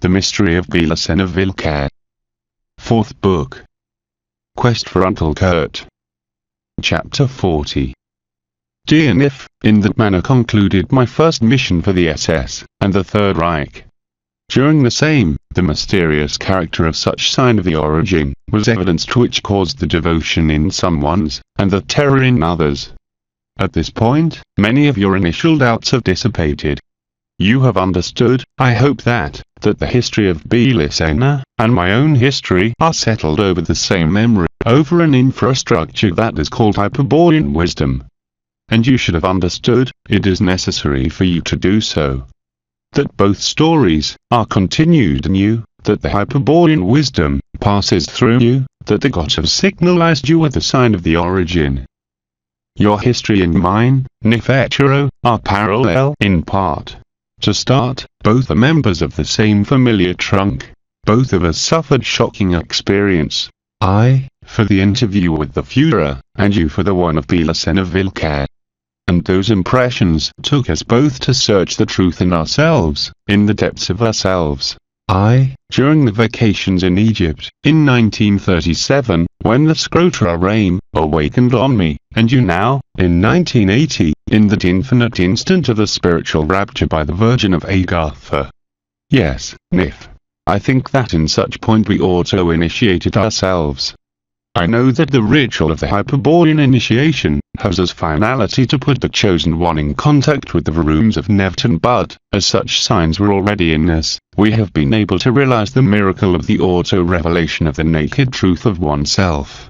The Mystery of BELICENA VILLCA. Fourth Book. Quest for Uncle Kurt. Chapter 40. Dear Nif, in that manner concluded my first mission for the SS, and the Third Reich. During the same, the mysterious character of such sign of the origin, was evidenced which caused the devotion in some ones, and the terror in others. At this point, many of your initial doubts have dissipated. You have understood, I hope that the history of BELICENA, and my own history are settled over the same memory, over an infrastructure that is called Hyperborean wisdom. And you should have understood, it is necessary for you to do so. That both stories are continued in you, that the Hyperborean wisdom passes through you, that the gods have signalized you with the sign of the origin. Your history and mine, Nifetero, are parallel in part. To start, both are members of the same familiar trunk. Both of us suffered shocking experience. I, for the interview with the Führer, and you for the one of BELICENA VILLCA. And those impressions took us both to search the truth in ourselves, in the depths of ourselves. I, during the vacations in Egypt, in 1937, when the Scrotra rain awakened on me, and you now, in 1980, in that infinite instant of the spiritual rapture by the Virgin of Agatha. Yes, Nif. I think that in such point we auto-initiated ourselves. I know that the ritual of the Hyperborean initiation has as finality to put the chosen one in contact with the rooms of Nevton, but, as such signs were already in us, we have been able to realize the miracle of the auto-revelation of the naked truth of oneself.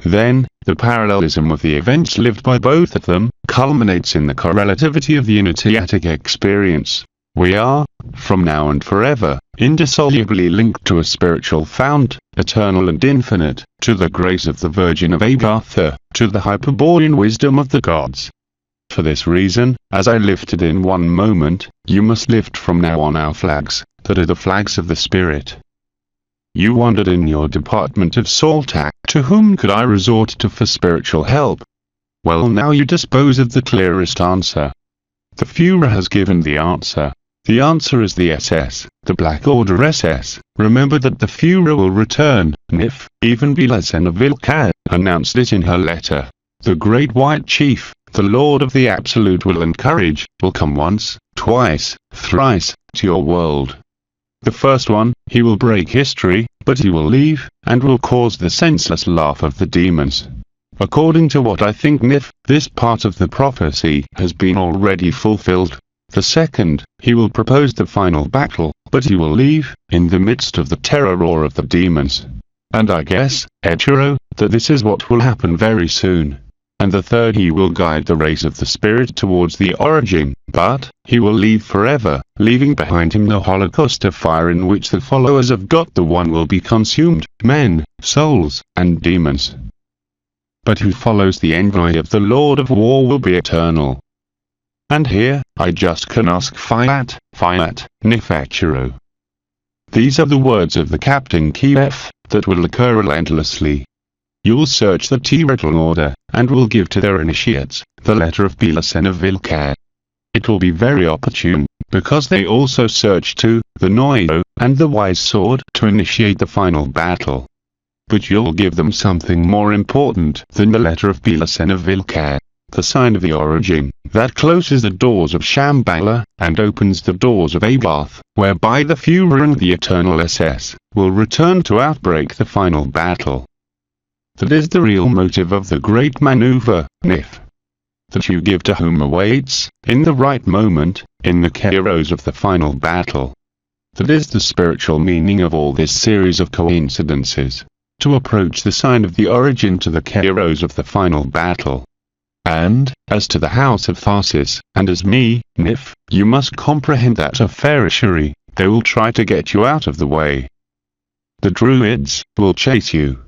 Then, the parallelism of the events lived by both of them, culminates in the correlativity of the initiatic experience. We are, from now and forever, indissolubly linked to a spiritual fount, eternal and infinite, to the grace of the Virgin of Agatha, to the Hyperborean wisdom of the gods. For this reason, as I lifted in one moment, you must lift from now on our flags, that are the flags of the Spirit. You wondered in your department of Saltak, to whom could I resort to for spiritual help? Well, now you dispose of the clearest answer. The Führer has given the answer. The answer is the SS, the Black Order SS. Remember that the Führer will return, Nif. Even BELICENA VILLCA announced it in her letter. The Great White Chief, the Lord of the Absolute will encourage, will come once, twice, thrice, to your world. The first one, he will break history, but he will leave, and will cause the senseless laugh of the demons. According to what I think, Nif, this part of the prophecy has been already fulfilled. The second, he will propose the final battle, but he will leave, in the midst of the terror roar of the demons. And I guess, Echiro, that this is what will happen very soon. And the third, he will guide the rays of the Spirit towards the origin, but he will leave forever, leaving behind him the holocaust of fire in which the followers of God the One will be consumed, men, souls, and demons. But who follows the envoy of the Lord of War will be eternal. And here, I just can ask Fiat, Nifetero. These are the words of the Captain Kiev, that will occur relentlessly. You'll search the T-Rital order, and will give to their initiates, the letter of BELICENA VILLCA. It will be very opportune, because they also search to, the Noido, and the Wise Sword to initiate the final battle. But you'll give them something more important than the letter of BELICENA VILLCA. The sign of the origin, that closes the doors of Shambhala, and opens the doors of Abath, whereby the Führer and the Eternal SS will return to outbreak the final battle. That is the real motive of the great maneuver, Nif. That you give to whom awaits, in the right moment, in the kairos of the final battle. That is the spiritual meaning of all this series of coincidences. To approach the sign of the origin to the kairos of the final battle. And, as to the house of Tharsis, and as me, Nif, you must comprehend that of Ferishari, they will try to get you out of the way. The Druids will chase you.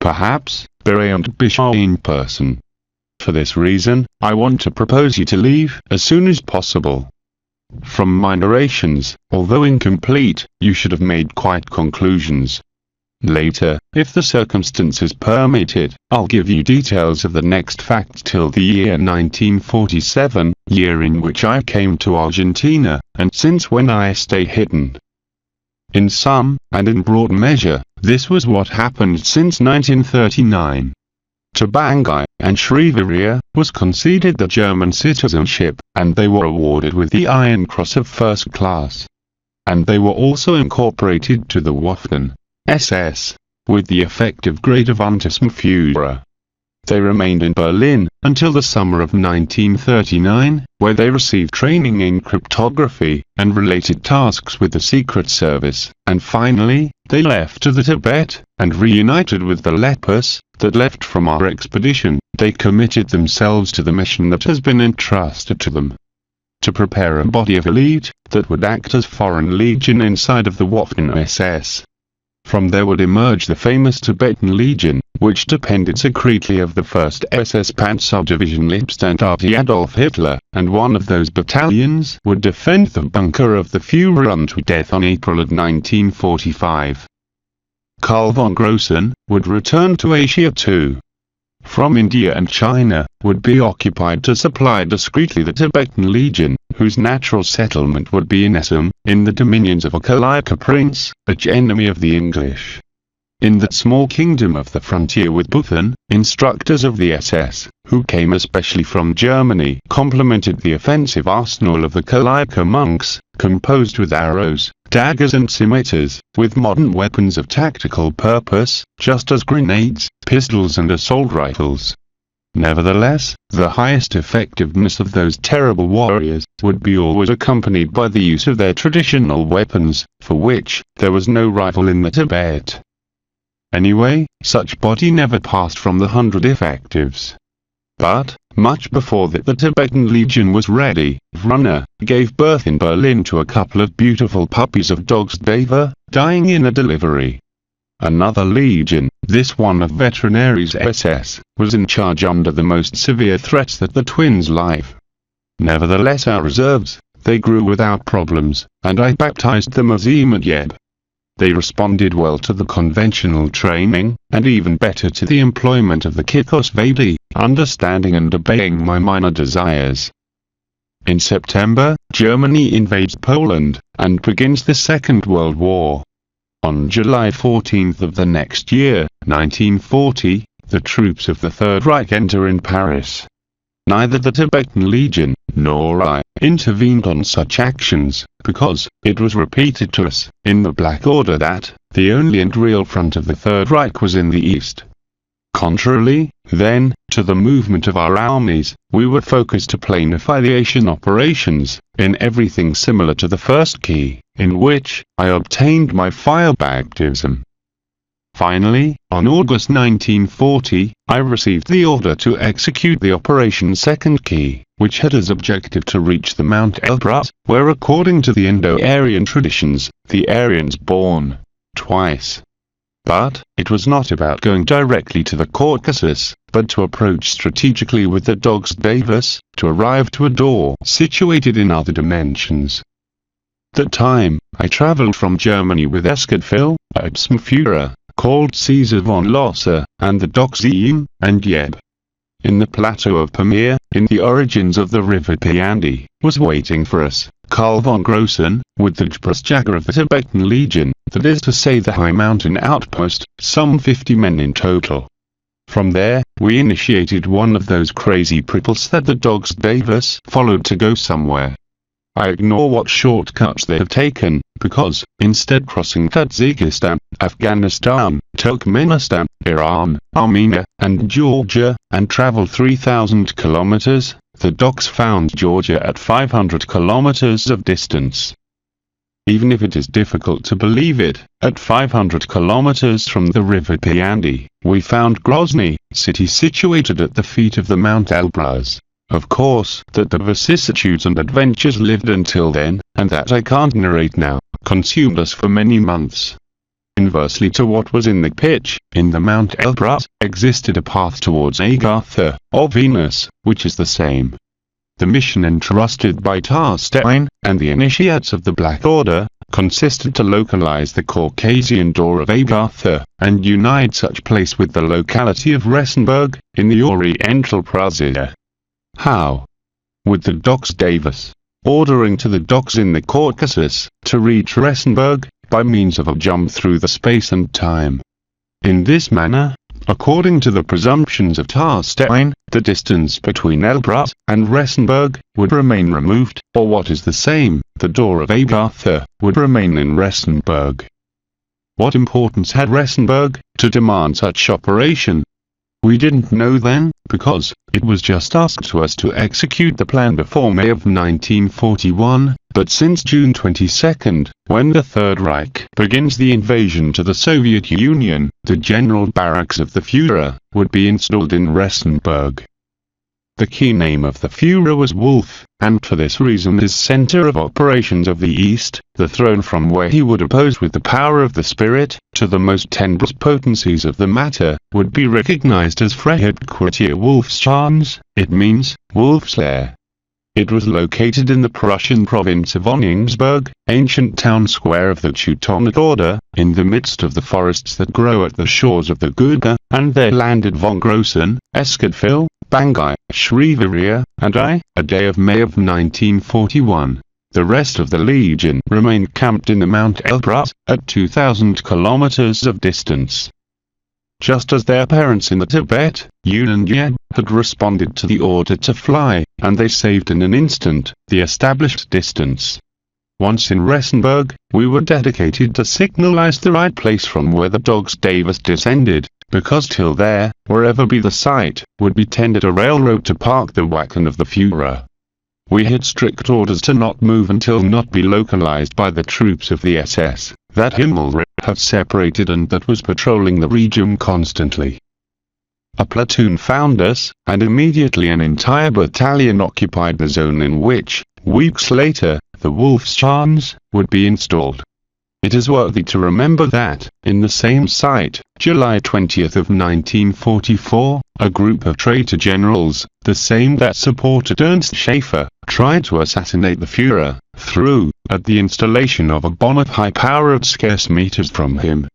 Perhaps, Beret and Bishar in person. For this reason, I want to propose you to leave as soon as possible. From my narrations, although incomplete, you should have made quite conclusions. Later, if the circumstances permit it, I'll give you details of the next facts till the year 1947, year in which I came to Argentina, and since when I stay hidden. In sum, and in broad measure, this was what happened since 1939. To Bangai and Sriviria was conceded the German citizenship, and they were awarded with the Iron Cross of First Class. And they were also incorporated to the Waffen SS, with the effective grade of Untersturmführer. They remained in Berlin until the summer of 1939, where they received training in cryptography and related tasks with the Secret Service, and finally, they left to the Tibet, and reunited with the lepers that left from our expedition. They committed themselves to the mission that has been entrusted to them, to prepare a body of elite that would act as Foreign Legion inside of the Waffen SS. From there would emerge the famous Tibetan Legion, which depended secretly of the 1st SS Panzer-Division Leibstandarte Adolf Hitler, and one of those battalions would defend the bunker of the Führer unto death on April of 1945. Karl von Grossen would return to Asia too. From India and China, would be occupied to supply discreetly the Tibetan Legion, whose natural settlement would be in Assam, in the dominions of a Kalika prince, arch enemy of the English. In that small kingdom of the frontier with Bhutan, instructors of the SS, who came especially from Germany, complemented the offensive arsenal of the Kalika monks, composed with arrows, daggers and scimitars, with modern weapons of tactical purpose, just as grenades, pistols and assault rifles. Nevertheless, the highest effectiveness of those terrible warriors would be always accompanied by the use of their traditional weapons, for which there was no rival in the Tibet. Anyway, such body never passed from the 100 effectives. But, much before that, the Tibetan Legion was ready. Vrana gave birth in Berlin to a couple of beautiful puppies of dogs Deva, dying in a delivery. Another legion, this one of Veterinaries SS, was in charge under the most severe threats that the twins' life. Nevertheless, our reserves, they grew without problems, and I baptized them as Yeb. They responded well to the conventional training, and even better to the employment of the Kikosvadi, understanding and obeying my minor desires. In September, Germany invades Poland, and begins the Second World War. On July 14th of the next year, 1940, the troops of the Third Reich enter in Paris. Neither the Tibetan Legion, nor I, intervened on such actions, because, it was repeated to us, in the Black Order that, the only and real front of the Third Reich was in the east. Contrarily, then, to the movement of our armies, we were focused to planify the Asian operations, in everything similar to the first key, in which, I obtained my fire baptism. Finally, on August 1940, I received the order to execute the Operation Second Key, which had as objective to reach the Mount Elbrus, where according to the Indo-Aryan traditions, the Aryans born twice. But, it was not about going directly to the Caucasus, but to approach strategically with the dogs Davis, to arrive to a door situated in other dimensions. At that time, I traveled from Germany with Eskadfil, Sturmführer, called Caesar von Losser, and the dogs Eam and Yeb. In the plateau of Pamir, in the origins of the river Piandi, was waiting for us, Karl von Grossen, with the Jagger of the Tibetan Legion, that is to say the high mountain outpost, some 50 men in total. From there, we initiated one of those crazy prickles that the dogs Davis followed to go somewhere. I ignore what shortcuts they have taken, because, instead crossing Tajikistan, Afghanistan, Turkmenistan, Iran, Armenia, and Georgia, and traveled 3,000 kilometers, the dogs found Georgia at 500 kilometers of distance. Even if it is difficult to believe it, at 500 kilometers from the river Piandi, we found Grozny, city situated at the feet of the Mount Elbrus. Of course, that the vicissitudes and adventures lived until then, and that I can't narrate now, consumed us for many months. Inversely to what was in the pitch, in the Mount Elbrus, existed a path towards Agartha, or Venus, which is the same. The mission entrusted by Tarstein, and the initiates of the Black Order, consisted to localize the Caucasian door of Agartha, and unite such place with the locality of Resenberg, in the Oriental Prussia. How? With the dogs Davis, ordering to the dogs in the Caucasus, to reach Resenberg, by means of a jump through the space and time. In this manner, according to the presumptions of Tarstein, the distance between Elbrat and Ressenberg would remain removed, or what is the same, the door of Agartha would remain in Ressenberg. What importance had Ressenberg to demand such operation? We didn't know then, because it was just asked to us to execute the plan before May of 1941, but since June 22, when the Third Reich begins the invasion to the Soviet Union, the general barracks of the Führer would be installed in Ressenberg. The key name of the Führer was Wolf, and for this reason his center of operations of the East, the throne from where he would oppose with the power of the spirit, to the most tenderest potencies of the matter, would be recognized as Freiheitquartier Wolfschans, it means, Wolf's Lair. It was located in the Prussian province of Onigsburg, ancient town square of the Teutonic Order, in the midst of the forests that grow at the shores of the Gurga, and there landed von Grossen, Eskadfil, Bangai, Shriveria, and I, a day of May of 1941. The rest of the Legion remained camped in the Mount Elbrat, at 2,000 kilometers of distance. Just as their parents in the Tibet, Yun and Ye, had responded to the order to fly, and they saved in an instant the established distance. Once in Ressenberg, we were dedicated to signalize the right place from where the dogs Davis descended, because till there, wherever be the site, would be tendered a railroad to park the wagon of the Führer. We had strict orders to not move until not be localized by the troops of the SS, that Himmelreich had separated and that was patrolling the region constantly. A platoon found us, and immediately an entire battalion occupied the zone in which, weeks later, the Wolfschans would be installed. It is worthy to remember that, in the same site, July 20th of 1944, a group of traitor generals, the same that supported Ernst Schaefer, tried to assassinate the Führer, through, at the installation of a bomb of high power at scarce meters from him.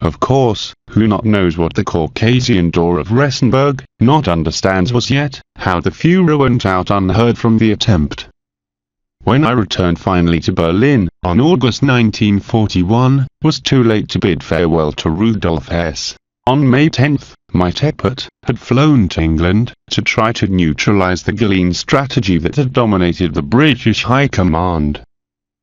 Of course, who not knows what the Caucasian door of Ressenberg, not understands was yet, how the Führer went out unheard from the attempt. When I returned finally to Berlin, on August 1941, was too late to bid farewell to Rudolf Hess. On May 10, my Teppert had flown to England, to try to neutralize the Gilleen strategy that had dominated the British High Command.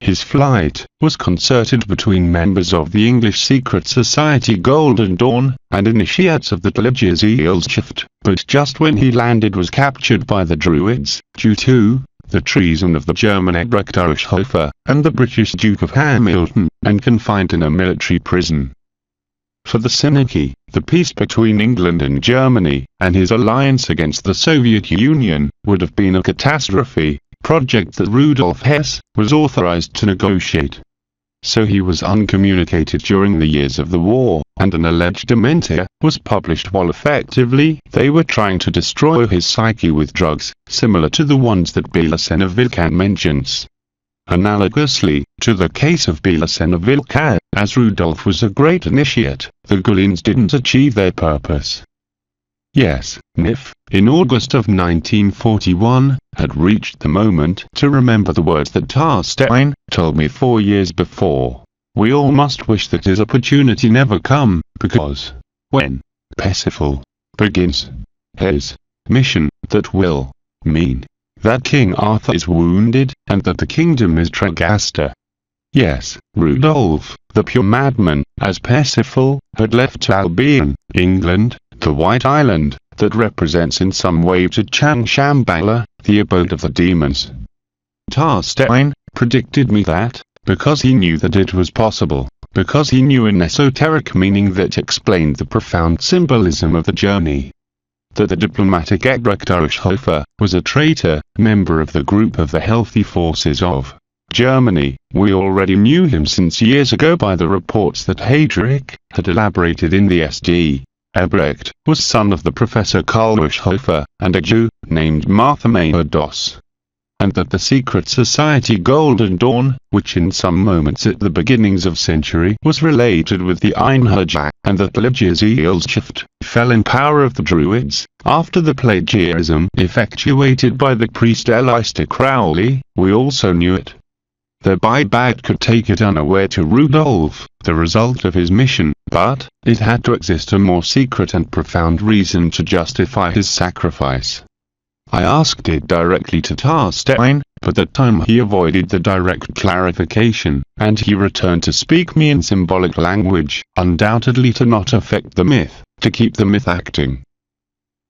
His flight was concerted between members of the English secret society Golden Dawn, and initiates of the Gesellschaft, but just when he landed was captured by the Druids, due to the treason of the German Albrecht Hofer, and the British Duke of Hamilton, and confined in a military prison. For the Seneki, the peace between England and Germany, and his alliance against the Soviet Union, would have been a catastrophe, project that Rudolf Hess was authorized to negotiate. So he was uncommunicated during the years of the war, and an alleged dementia was published while effectively they were trying to destroy his psyche with drugs, similar to the ones that BELICENA VILLCA mentions. Analogously, to the case of BELICENA VILLCA, as Rudolf was a great initiate, the Gulins didn't achieve their purpose. Yes, NIF, in August of 1941, had reached the moment to remember the words that Tarstein told me 4 years before. We all must wish that his opportunity never come, because, when Parsifal begins his mission, that will mean that King Arthur is wounded, and that the kingdom is Tregaster. Yes, Rudolf, the pure madman, as Parsifal, had left to Albion, England, the White Island, that represents in some way to Changshambala, the abode of the demons. Tarstein predicted me that, because he knew that it was possible, because he knew an esoteric meaning that explained the profound symbolism of the journey. That the diplomatic Albrecht Hofer was a traitor, member of the group of the healthy forces of Germany. We already knew him since years ago by the reports that Heydrich had elaborated in the SD. Albrecht was son of the Professor Karl Hofer, and a Jew, named Martha Mayer-Doss. And that the secret society Golden Dawn, which in some moments at the beginnings of century was related with the Einherjar, and that the Gesellschaft fell in power of the Druids, after the plagiarism effectuated by the priest Aleister Crowley, we also knew it. the buyback could take it unaware to Rudolph, the result of his mission, but it had to exist a more secret and profound reason to justify his sacrifice. I asked it directly to Tarstein, but that time he avoided the direct clarification, and he returned to speak me in symbolic language, undoubtedly to not affect the myth, to keep the myth acting.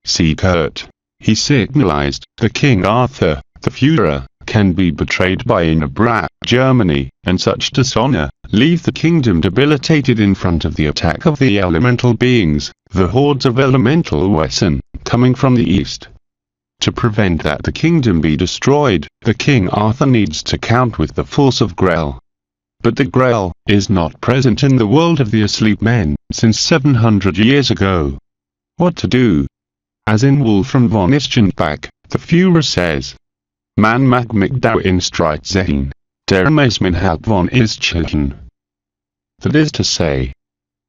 "See, Kurt," he signalized, "the King Arthur, the Führer, can be betrayed by a brat, Germany, and such dishonor, leave the kingdom debilitated in front of the attack of the elemental beings, the hordes of elemental Wesen, coming from the east. To prevent that the kingdom be destroyed, the King Arthur needs to count with the force of Grell. But the Grell is not present in the world of the asleep men, since 700 years ago. What to do?" As in Wolfram von Ischenbach, the Führer says, "Man mag mich da in Streit sehen, der muss mein Haupt von Ischchen." That is to say,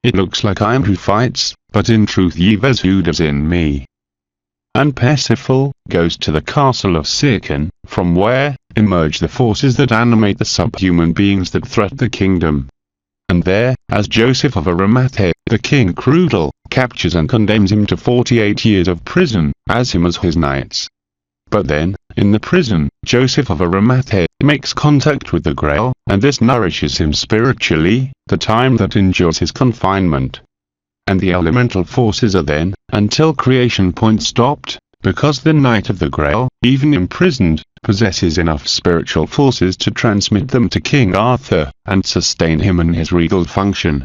it looks like I am who fights, but in truth Yves who does in me. And Parsifal goes to the castle of Sirkin, from where emerge the forces that animate the subhuman beings that threat the kingdom. And there, as Joseph of Arimathea, the king Crudel, captures and condemns him to 48 years of prison, as him as his knights. But then, in the prison, Joseph of Arimathea makes contact with the Grail, and this nourishes him spiritually, the time that endures his confinement. And the elemental forces are then, until creation point stopped, because the Knight of the Grail, even imprisoned, possesses enough spiritual forces to transmit them to King Arthur, and sustain him in his regal function.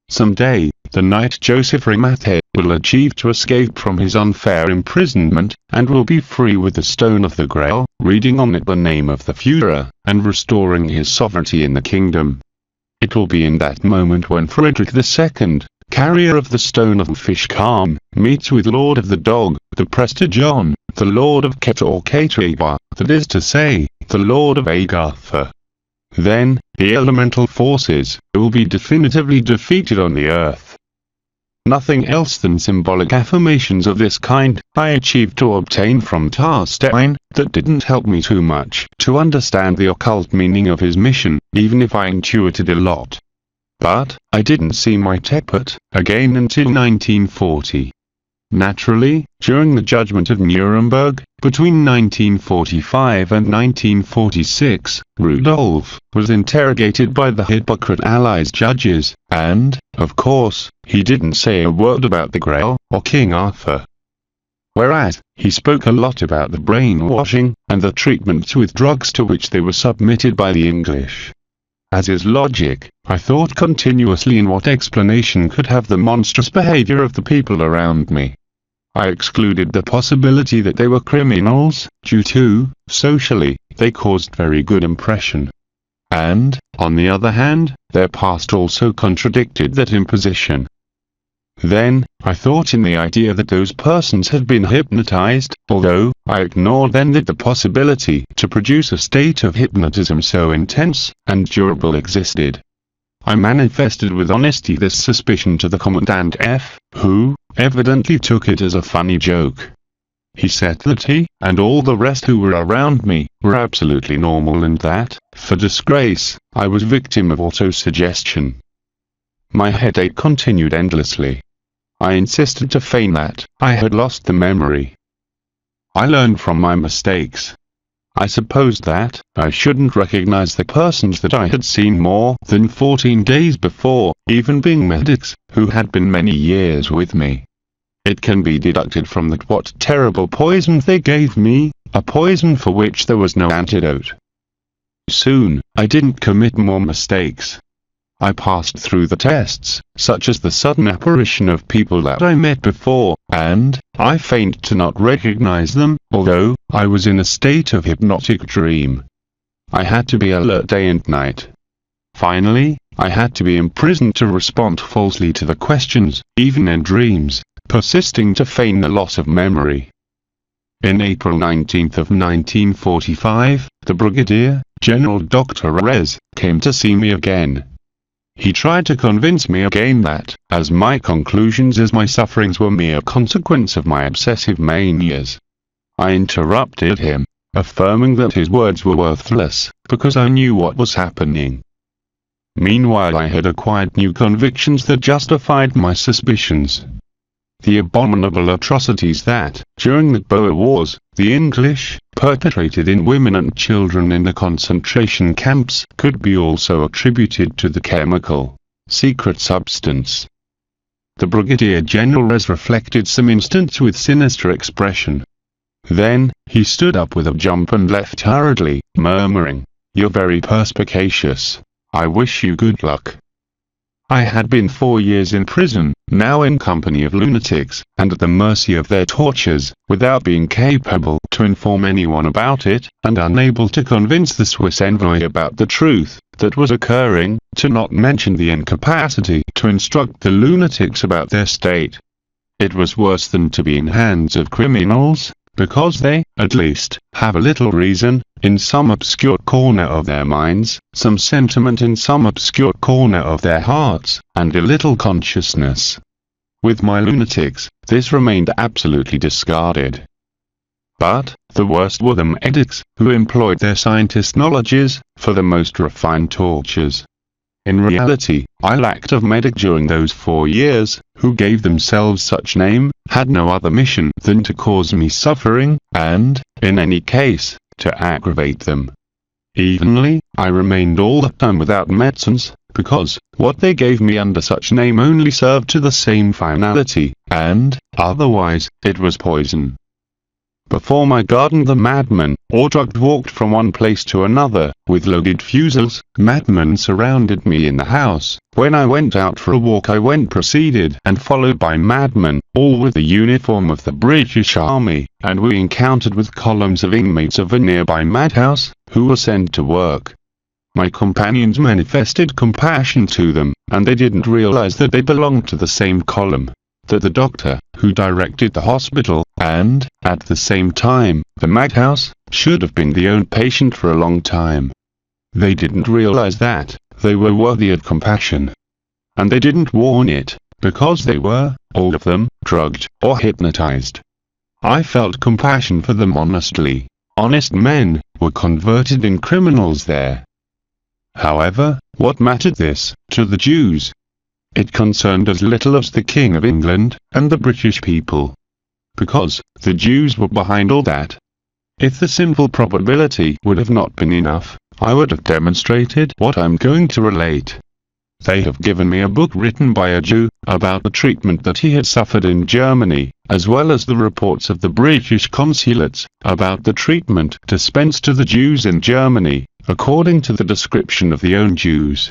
Someday, the Knight Joseph Arimathea will achieve to escape from his unfair imprisonment, and will be free with the Stone of the Grail, reading on it the name of the Führer, and restoring his sovereignty in the kingdom. It will be in that moment when Frederick II, carrier of the Stone of Fishkarm, meets with Lord of the Dog, the Prester John, the Lord of Ket or Keteba, that is to say, the Lord of Agartha. Then, the elemental forces will be definitively defeated on the earth. Nothing else than symbolic affirmations of this kind I achieved to obtain from Tarstein, that didn't help me too much to understand the occult meaning of his mission, even if I intuited a lot. But I didn't see my Teppert again until 1940. Naturally, during the Judgment of Nuremberg, between 1945 and 1946, Rudolph was interrogated by the hypocrite Allies judges, and, of course, he didn't say a word about the Grail, or King Arthur. Whereas, he spoke a lot about the brainwashing, and the treatments with drugs to which they were submitted by the English. As is logic, I thought continuously in what explanation could have the monstrous behavior of the people around me. I excluded the possibility that they were criminals, due to, socially, they caused very good impression. And, on the other hand, their past also contradicted that imposition. Then, I thought in the idea that those persons had been hypnotized, although I ignored then that the possibility to produce a state of hypnotism so intense and durable existed. I manifested with honesty this suspicion to the Commandant F, who evidently took it as a funny joke. He said that he, and all the rest who were around me, were absolutely normal and that, for disgrace, I was victim of autosuggestion. My headache continued endlessly. I insisted to feign that I had lost the memory. I learned from my mistakes. I supposed that I shouldn't recognize the persons that I had seen more than 14 days before, even being medics, who had been many years with me. It can be deducted from that what terrible poison they gave me, a poison for which there was no antidote. Soon, I didn't commit more mistakes. I passed through the tests, such as the sudden apparition of people that I met before, and I feigned to not recognize them, although I was in a state of hypnotic dream. I had to be alert day and night. Finally, I had to be imprisoned to respond falsely to the questions, even in dreams, persisting to feign the loss of memory. In April 19th of 1945, the Brigadier General Dr. Rez came to see me again. He tried to convince me again that, as my conclusions as my sufferings were mere consequence of my obsessive manias. I interrupted him. affirming that his words were worthless, because I knew what was happening. Meanwhile, I had acquired new convictions that justified my suspicions. The abominable atrocities that, during the Boer Wars, the English perpetrated in women and children in the concentration camps could be also attributed to the chemical, secret substance. The Brigadier General has reflected some instants with sinister expression. Then, he stood up with a jump and left hurriedly, murmuring, "You're very perspicacious. I wish you good luck." I had been 4 years in prison, now in company of lunatics, and at the mercy of their tortures, without being capable to inform anyone about it, and unable to convince the Swiss envoy about the truth that was occurring, to not mention the incapacity to instruct the lunatics about their state. It was worse than to be in hands of criminals, because they, at least, have a little reason, in some obscure corner of their minds, some sentiment in some obscure corner of their hearts, and a little consciousness. With my lunatics, this remained absolutely discarded. But, the worst were the medics, who employed their scientist knowledges, for the most refined tortures. In reality, I lacked a medic during those 4 years, who gave themselves such name, had no other mission than to cause me suffering, and, in any case, to aggravate them. Evenly, I remained all the time without medicines, because what they gave me under such name only served to the same finality, and, otherwise, it was poison. Before my garden the madman, or drugged, walked from one place to another, with loaded fusils. Madmen surrounded me in the house. When I went out for a walk I went preceded and followed by madmen, all with the uniform of the British Army, and we encountered with columns of inmates of a nearby madhouse, who were sent to work. My companions manifested compassion to them, and they didn't realize that they belonged to the same column. That the doctor, who directed the hospital, and, at the same time, the madhouse, should have been the own patient for a long time. They didn't realize that they were worthy of compassion. And they didn't warn it, because they were, all of them, drugged, or hypnotized. I felt compassion for them honestly. Honest men were converted in criminals there. However, what mattered this, to the Jews? It concerned as little as the King of England, and the British people. Because, the Jews were behind all that. If the simple probability would have not been enough, I would have demonstrated what I'm going to relate. They have given me a book written by a Jew, about the treatment that he had suffered in Germany, as well as the reports of the British consulates, about the treatment dispensed to the Jews in Germany, according to the description of the own Jews.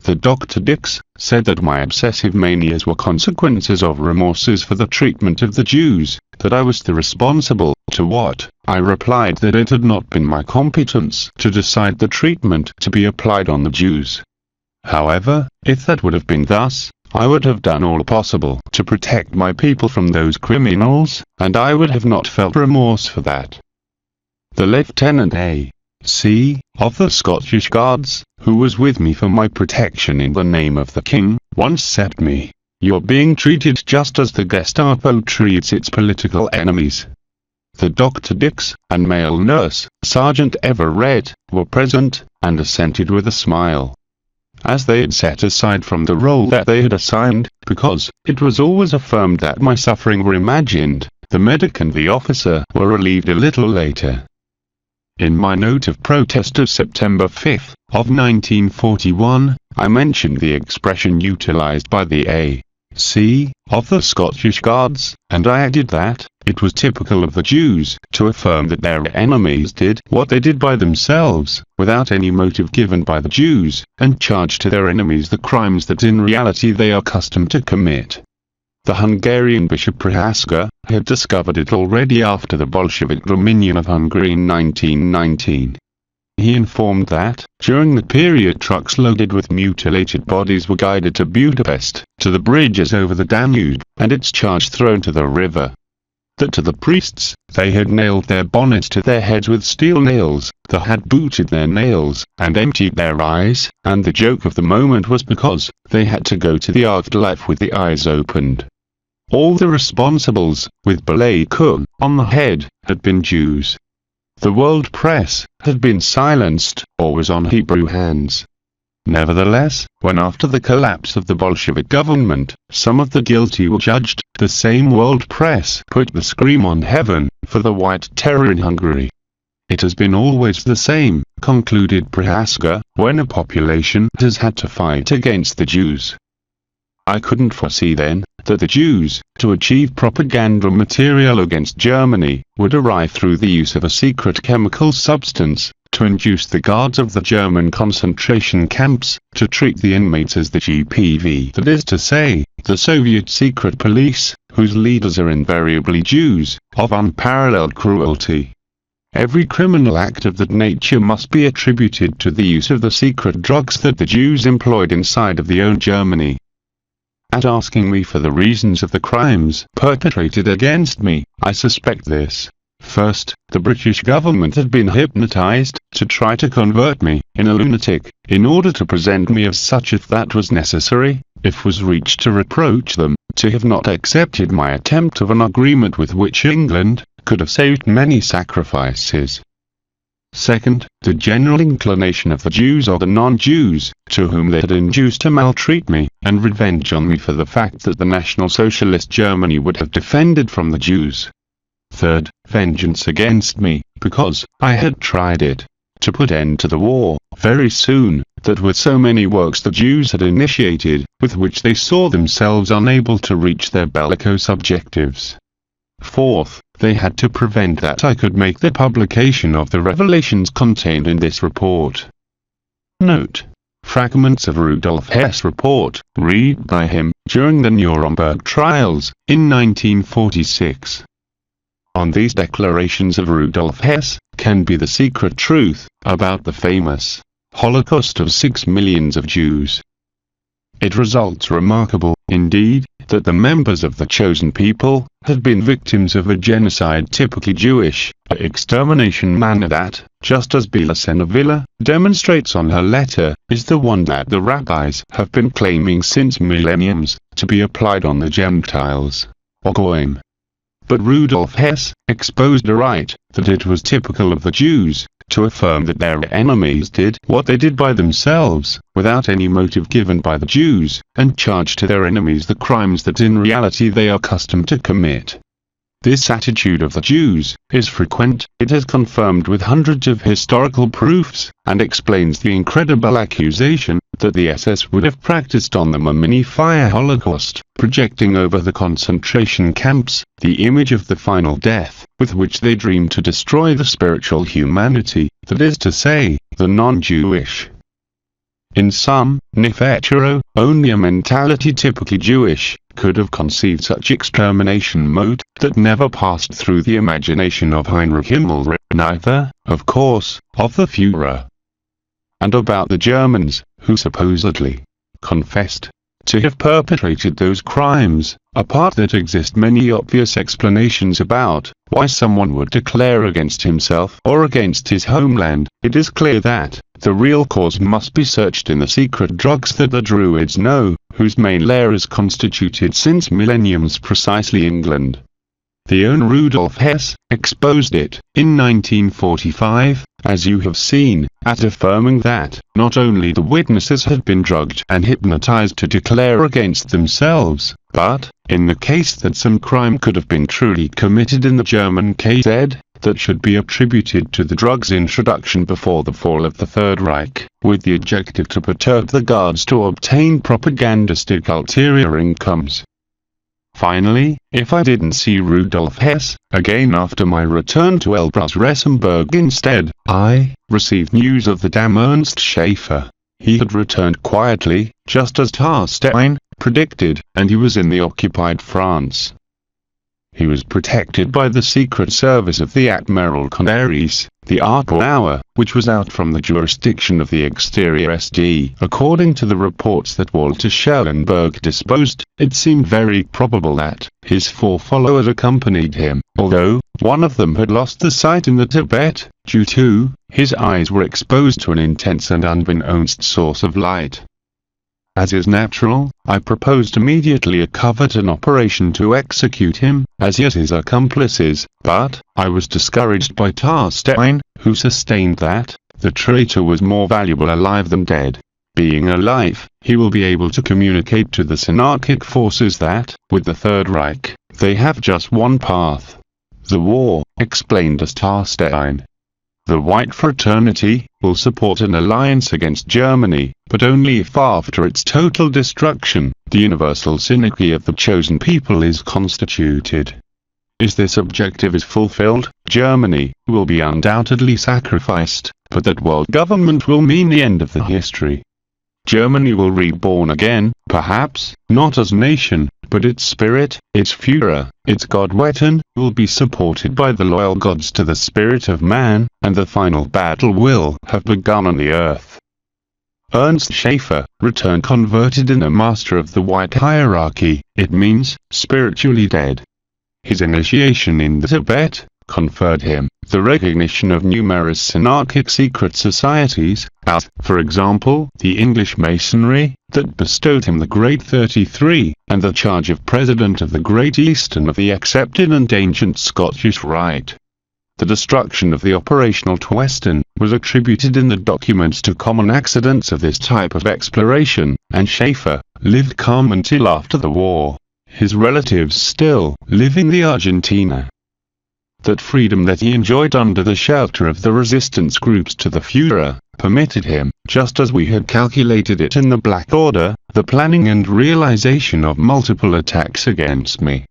The Dr. Dix said that my obsessive manias were consequences of remorses for the treatment of the Jews, that I was the responsible. To what? I replied that it had not been my competence to decide the treatment to be applied on the Jews. However, if that would have been thus, I would have done all possible to protect my people from those criminals, and I would have not felt remorse for that. The Lieutenant A.C. of the Scottish Guards, who was with me for my protection in the name of the King, once said to me, "You're being treated just as the Gestapo treats its political enemies." The Dr. Dix and male nurse, Sergeant Everett, were present, and assented with a smile. As they had set aside from the role that they had assigned, because it was always affirmed that my suffering were imagined, the medic and the officer were relieved a little later. In my note of protest of September 5, of 1941, I mentioned the expression utilized by the A.C. of the Scottish Guards, and I added that it was typical of the Jews to affirm that their enemies did what they did by themselves, without any motive given by the Jews, and charge to their enemies the crimes that in reality they are accustomed to commit. The Hungarian Bishop Prohaska had discovered it already after the Bolshevik dominion of Hungary in 1919. He informed that, during the period trucks loaded with mutilated bodies were guided to Budapest, to the bridges over the Danube, and its charge thrown to the river. That to the priests, they had nailed their bonnets to their heads with steel nails, that had booted their nails, and emptied their eyes, and the joke of the moment was because they had to go to the afterlife with the eyes opened. All the responsibles, with BELICENA on the head, had been Jews. the world press had been silenced or was on Hebrew hands. Nevertheless, when after the collapse of the Bolshevik government, some of the guilty were judged, the same world press put the scream on heaven for the White Terror in Hungary. It has been always the same, concluded Prohaska, when a population has had to fight against the Jews. I couldn't foresee then, that the Jews, to achieve propaganda material against Germany, would arrive through the use of a secret chemical substance, to induce the guards of the German concentration camps, to treat the inmates as the GPV, that is to say, the Soviet secret police, whose leaders are invariably Jews, of unparalleled cruelty. Every criminal act of that nature must be attributed to the use of the secret drugs that the Jews employed inside of the own Germany. At asking me for the reasons of the crimes perpetrated against me, I suspect this. First, the British government had been hypnotized to try to convert me, in a lunatic, in order to present me as such if that was necessary, if was reached to reproach them, to have not accepted my attempt of an agreement with which England could have saved many sacrifices. Second, the general inclination of the Jews or the non-Jews, to whom they had induced to maltreat me, and revenge on me for the fact that the National Socialist Germany would have defended from the Jews. Third, vengeance against me, because I had tried it, to put end to the war, very soon, that with so many works the Jews had initiated, with which they saw themselves unable to reach their bellicose objectives. Fourth, they had to prevent that I could make the publication of the revelations contained in this report. Note: fragments of Rudolf Hess' report, read by him, during the Nuremberg trials, in 1946. On these declarations of Rudolf Hess, can be the secret truth, about the famous Holocaust of 6 millions of Jews. It results remarkable, indeed, that the members of the chosen people had been victims of a genocide typically Jewish, an extermination manner that, just as BELICENA demonstrates on her letter, is the one that the rabbis have been claiming since millenniums, to be applied on the Gentiles, or Goyim. But Rudolf Hess exposed aright that it was typical of the Jews to affirm that their enemies did what they did by themselves, without any motive given by the Jews, and charge to their enemies the crimes that in reality they are accustomed to commit. This attitude of the Jews is frequent, it is confirmed with hundreds of historical proofs, and explains the incredible accusation that the SS would have practiced on them a mini-fire Holocaust, projecting over the concentration camps the image of the final death, with which they dreamed to destroy the spiritual humanity, that is to say, the non-Jewish. In sum, Nefetero, only a mentality typically Jewish could have conceived such extermination mode that never passed through the imagination of Heinrich Himmler, neither, of course, of the Führer. And about the Germans, who supposedly confessed to have perpetrated those crimes, apart that exist many obvious explanations about why someone would declare against himself or against his homeland, it is clear that the real cause must be searched in the secret drugs that the Druids know, whose main lair is constituted since millenniums precisely England. The own Rudolf Hess exposed it, in 1945, as you have seen, at affirming that not only the witnesses had been drugged and hypnotized to declare against themselves, but, in the case that some crime could have been truly committed in the German KZ, that should be attributed to the drug's introduction before the fall of the Third Reich, with the objective to perturb the guards to obtain propagandistic ulterior incomes. Finally, if I didn't see Rudolf Hess again after my return to Elbrus-Resenberg instead, I received news of the damn Ernst Schaefer. He had returned quietly, just as Tarstein predicted, and he was in the occupied France. He was protected by the Secret Service of the Admiral Conderis, the Hour, which was out from the jurisdiction of the exterior SD. According to the reports that Walter Schellenberg disposed, it seemed very probable that his 4 followers accompanied him, although one of them had lost the sight in the Tibet, due to his eyes were exposed to an intense and unbeknownst source of light. As is natural, I proposed immediately a covert operation to execute him, as yet his accomplices, but I was discouraged by Tarstein, who sustained that the traitor was more valuable alive than dead. Being alive, he will be able to communicate to the Synarchic forces that, with the Third Reich, they have just one path. The war, explained as Tarstein. The White Fraternity will support an alliance against Germany, but only if after its total destruction, the universal synarchy of the chosen people is constituted. If this objective is fulfilled, Germany will be undoubtedly sacrificed, but that world government will mean the end of the history. Germany will reborn again, perhaps, not as nation, but its spirit, its Führer, its God-Wetten, will be supported by the loyal gods to the spirit of man, and the final battle will have begun on the earth. Ernst Schaefer, returned converted and a master of the White Hierarchy, it means, spiritually dead. His initiation in the Tibet conferred him the recognition of numerous Synarchic secret societies, as, for example, the English Masonry, that bestowed him the Great 33, and the charge of President of the Great Eastern of the accepted and ancient Scottish Rite. The destruction of the operational Tweston was attributed in the documents to common accidents of this type of exploration, and Schaefer lived calm until after the war. His relatives still live in the Argentina. That freedom that he enjoyed under the shelter of the resistance groups to the Führer, permitted him, just as we had calculated it in the Black Order, the planning and realization of multiple attacks against me.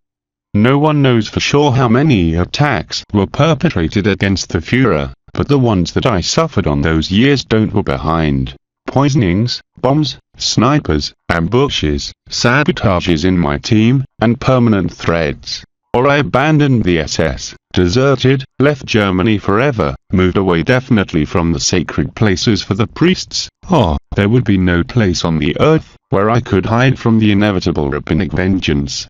No one knows for sure how many attacks were perpetrated against the Führer, but the ones that I suffered on those years don't were behind. Poisonings, bombs, snipers, ambushes, sabotages in my team, and permanent threats. Or I abandoned the SS, deserted, left Germany forever, moved away definitely from the sacred places for the priests, or there would be no place on the earth where I could hide from the inevitable rabbinic vengeance.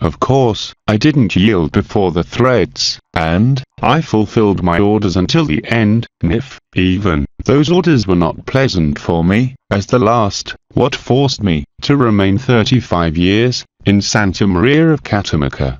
Of course, I didn't yield before the threats, and I fulfilled my orders until the end, and if, even, those orders were not pleasant for me, as the last, what forced me to remain 35 years in Santa Maria of Catamaca.